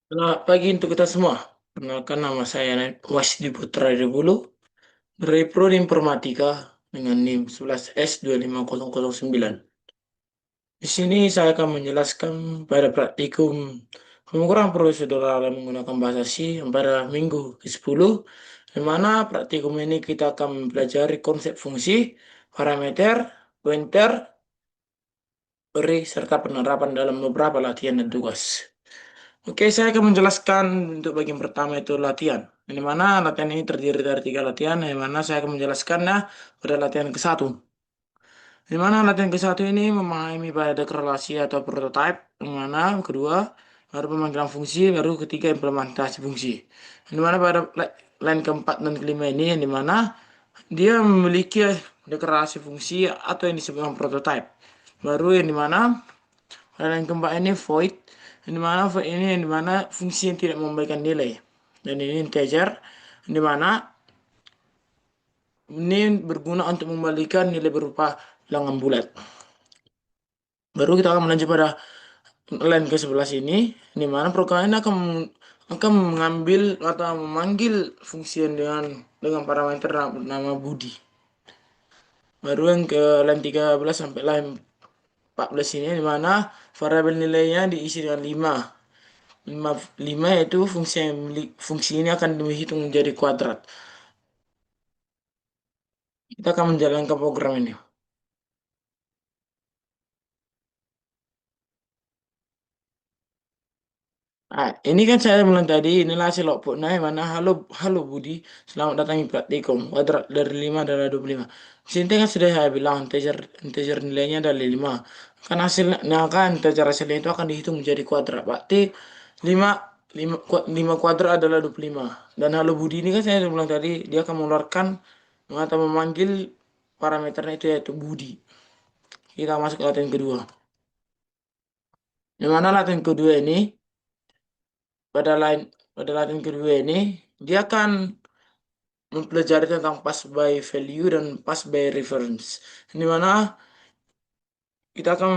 Selamat pagi untuk kita semua. Perkenalkan nama saya Wasdi Putra Bulu dari Prodi Informatika dengan NIM 11S25009. Di sini saya akan menjelaskan pada praktikum pengukuran prosedural menggunakan bahasa C pada minggu ke-10, di mana praktikum ini kita akan mempelajari konsep fungsi, parameter, pointer, array, serta penerapan dalam beberapa latihan dan tugas. Oke, saya akan menjelaskan untuk bagian pertama itu latihan. Di mana latihan ini terdiri dari 3 latihan, yang mana saya akan menjelaskannya pada latihan ke-1. Di mana latihan ke-1 ini memahami pada korelasi atau prototype, yang mana kedua baru pemanggilan fungsi, baru ketiga implementasi fungsi. Di mana pada line keempat dan kelima ini, yang dimana dia memiliki deklarasi fungsi atau yang disebut dengan prototype. Baru yang dimana pada line keempat ini void, yang dimana void ini yang dimana fungsi yang tidak memberikan nilai, dan ini integer, yang dimana ini berguna untuk membalikan nilai berupa bilangan bulat. Baru kita akan melanjut pada line ke-11 ini, di mana program ini akan mengambil atau memanggil fungsi yang dengan parameter nama Budi. Baru yang ke line 13 sampai line 14 ini, di mana variabel nilainya diisi dengan 5. 5 yaitu fungsi ini akan dihitung menjadi kuadrat. Kita akan menjalankan program ini. Nah, ini kan saya bilang tadi, inilah hasil outputnya, yang mana halo halo Budi, selamat datang di praktikum. Kuadrat dari 5 adalah 25. Di sini kan sudah saya bilang integer integer nilainya adalah 5. Kan hasilnya, nah kan integer hasilnya itu akan dihitung menjadi kuadrat. Berarti 5 5 kuadrat adalah 25. Dan halo Budi ini kan saya bilang tadi, dia akan mengeluarkan atau memanggil parameternya itu yaitu Budi. Kita masuk ke latihan kedua. Yang mana latihan kedua ini, pada line pada latihan kedua ini, dia akan mempelajari tentang pass by value dan pass by reference. Di mana kita akan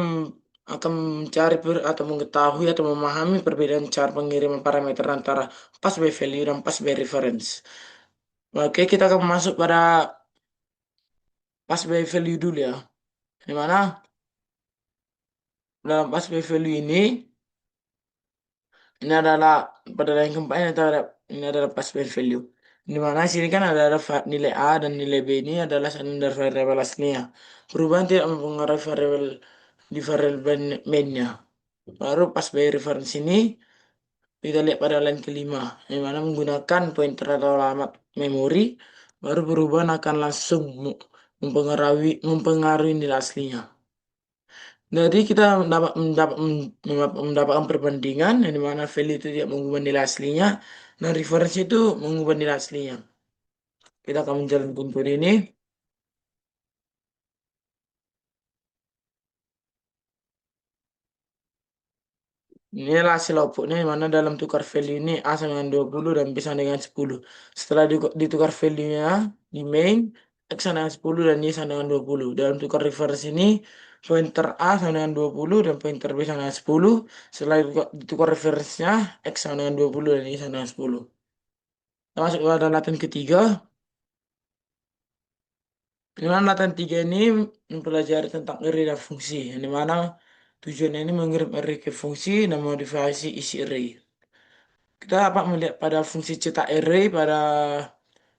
mencari atau mengetahui atau memahami perbedaan cara pengiriman parameter antara pass by value dan pass by reference. Oke, kita akan masuk pada pass by value dulu ya. Di mana dalam pass by value ini adalah pada yang keempat ini adalah pass by value. Di mana sini kan ada nilai A dan nilai B ini adalah standar variabel aslinya. Perubahan tidak mempengaruhi di variabel mainnya. Baru pas by reference ini kita lihat pada line kelima, yang mana menggunakan pointer atau alamat memori, baru perubahan akan langsung mempengaruhi nilai aslinya. Jadi kita mendapatkan perbandingan yang dimana value itu tidak mengubah nilai aslinya dan reference itu mengubah nilai aslinya. Kita akan menjalankan kode ini. Inilah hasil outputnya yang mana dalam tukar value ini A sama dengan 20 dan B sama dengan 10. Setelah ditukar value-nya di main, X sama dengan 10 dan Y sama dengan 20. Dalam tukar reverse ini, pointer A sama dengan 20 dan pointer B sama dengan 10. Setelah ditukar reverse-nya, X sama dengan 20 dan Y sama dengan 10. Kita masuk pada latihan ketiga. Di mana latihan 3 ini mempelajari tentang array dan fungsi. Yang dimana tujuannya ini mengirim array ke fungsi dan modifikasi isi array. Kita dapat melihat pada fungsi cetak array pada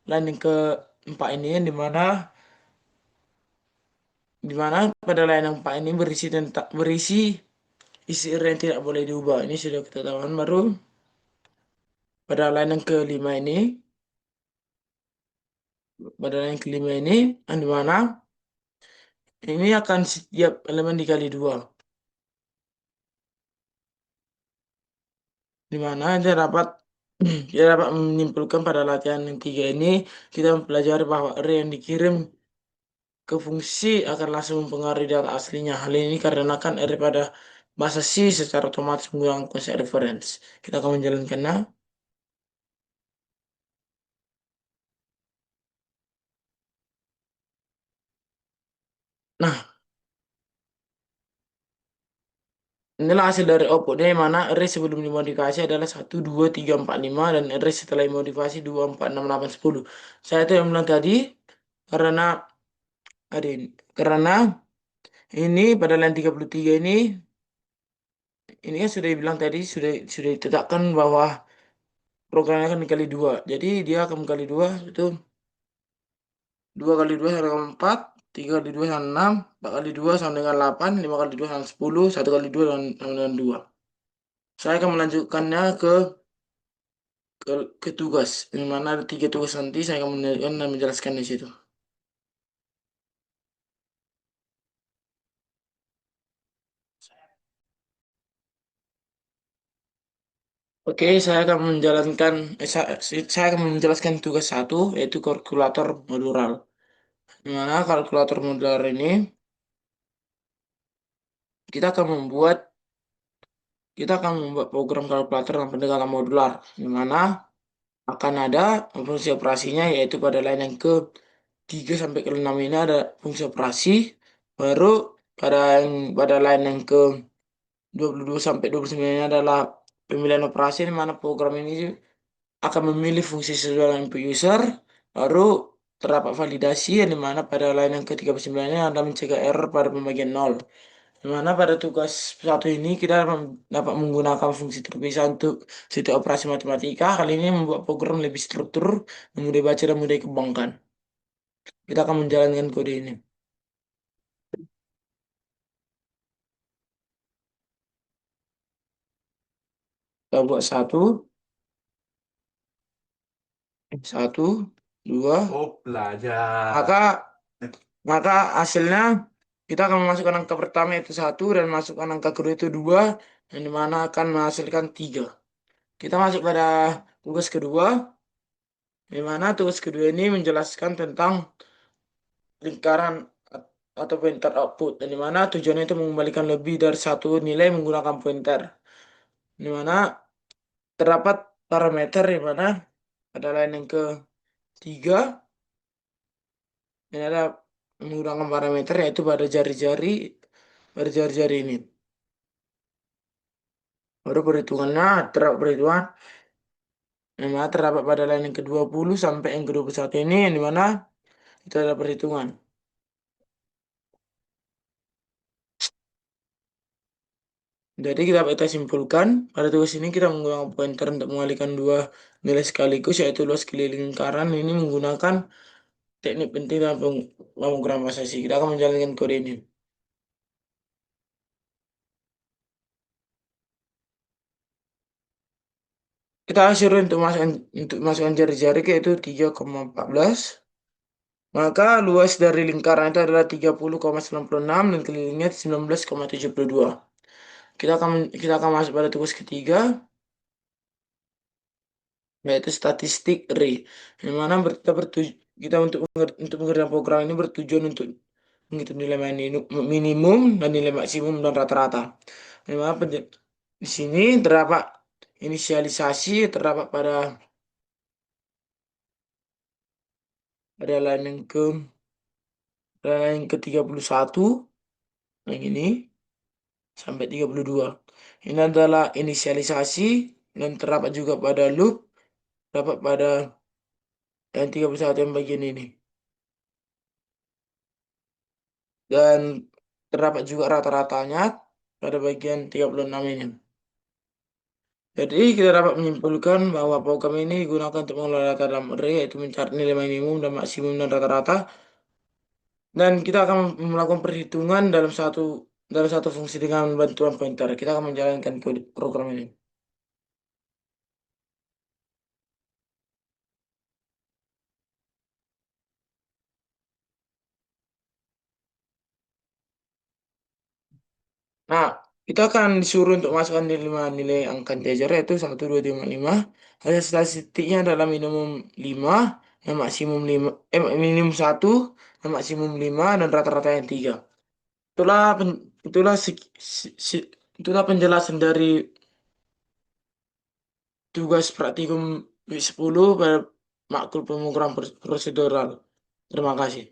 line yang keempat ini, yang dimana pada line yang keempat ini berisi isi array yang tidak boleh diubah. Ini sudah kita tahu. Baru pada line yang kelima ini, yang dimana ini akan setiap elemen dikali dua, dimana dia dapat menyimpulkan pada latihan yang tiga ini kita mempelajari bahwa array yang dikirim ke fungsi akan langsung mempengaruhi data aslinya. Hal ini karena kan array pada bahasa C secara otomatis menggunakan konsep reference. Kita akan menjalankannya. Nah, Inilah hasil dari outputnya yang mana array sebelum dimodifikasi adalah 1, 2, 3, 4, 5 dan array setelah dimodifikasi 2, 4, 6, 8, 10. Saya itu yang bilang tadi karena ada ini. Karena ini pada line 33 ini kan sudah dibilang tadi sudah ditetapkan bahwa programnya akan dikali dua. Jadi dia akan dikali dua itu 2 kali 2 sama dengan 4, 3 kali 2 sama 6, 4 kali 2 sama dengan 8, 5 kali 2 sama 10, 1 kali 2 sama dengan 2. Saya akan melanjutkannya ke tugas. Di mana ada 3 tugas nanti saya akan melanjutkan dan menjelaskan di situ. Oke, saya akan menjelaskan tugas satu yaitu kalkulator modular. Di mana kalkulator modular ini kita akan membuat kita akan membuat program kalkulator dengan pendekatan modular, di mana akan ada fungsi operasinya yaitu pada line yang ke 3 sampai ke 6 ini ada fungsi operasi, baru pada line yang ke 22 sampai 29 ini adalah pemilihan operasi di mana program ini akan memilih fungsi sesuai dengan input user, baru terdapat validasi yang dimana pada line yang ke 39 ini ada mencegah error pada pembagian nol. Di mana pada tugas satu ini kita dapat menggunakan fungsi terpisah untuk setiap operasi matematika. Kali ini membuat program lebih struktur, mudah baca dan mudah dikembangkan. Kita akan menjalankan kode ini. Kita buat satu, dua. Oh, belajar. Maka hasilnya kita akan memasukkan angka pertama itu satu dan masukkan angka kedua itu dua, yang dimana akan menghasilkan tiga. Kita masuk pada tugas kedua, di mana tugas kedua ini menjelaskan tentang lingkaran atau pointer output, dan di mana tujuannya itu mengembalikan lebih dari satu nilai menggunakan pointer. Di mana terdapat parameter di mana ada line yang ketiga, ini ada menggunakan parameter yaitu pada jari-jari ini. Baru perhitungannya terdapat perhitungan yang mana terdapat pada line yang ke-20 sampai yang ke-21 ini, yang dimana itu ada perhitungan. Jadi kita simpulkan pada tugas ini kita menggunakan pointer untuk mengalihkan dua nilai sekaligus yaitu luas keliling lingkaran ini menggunakan teknik penting dalam pemrograman bahasa C. Kita akan menjalankan kode ini. Kita suruh untuk masukkan jari-jari yaitu 3,14. Maka luas dari lingkaran itu adalah 30,96 dan kelilingnya 19,72. Kita akan masuk pada tugas ketiga yaitu statistik array. Yang mana kita untuk mengerjakan program ini bertujuan untuk menghitung nilai minimum dan nilai maksimum dan rata-rata. Di mana di sini terdapat inisialisasi terdapat pada line yang ke 31 yang ini sampai 32. Ini adalah inisialisasi dan terdapat juga pada loop, terdapat pada line 31 yang bagian ini. Dan terdapat juga rata-ratanya pada bagian 36 ini. Jadi kita dapat menyimpulkan bahwa program ini digunakan untuk mengelola data dalam array yaitu mencari nilai minimum dan maksimum dan rata-rata. Dan kita akan melakukan perhitungan dalam satu fungsi dengan bantuan pointer. Kita akan menjalankan program ini. Nah, kita akan disuruh untuk masukkan nilai angka integer yaitu 1, 2, 3, 4, 5. Hasil statistiknya adalah minimum 5, dan maksimum 5, minimum 1, dan maksimum 5, dan rata-rata yang 3. Itulah pen- itulah si- si- si- itulah penjelasan dari tugas praktikum W10 pada matkul pemrograman prosedural. Terima kasih.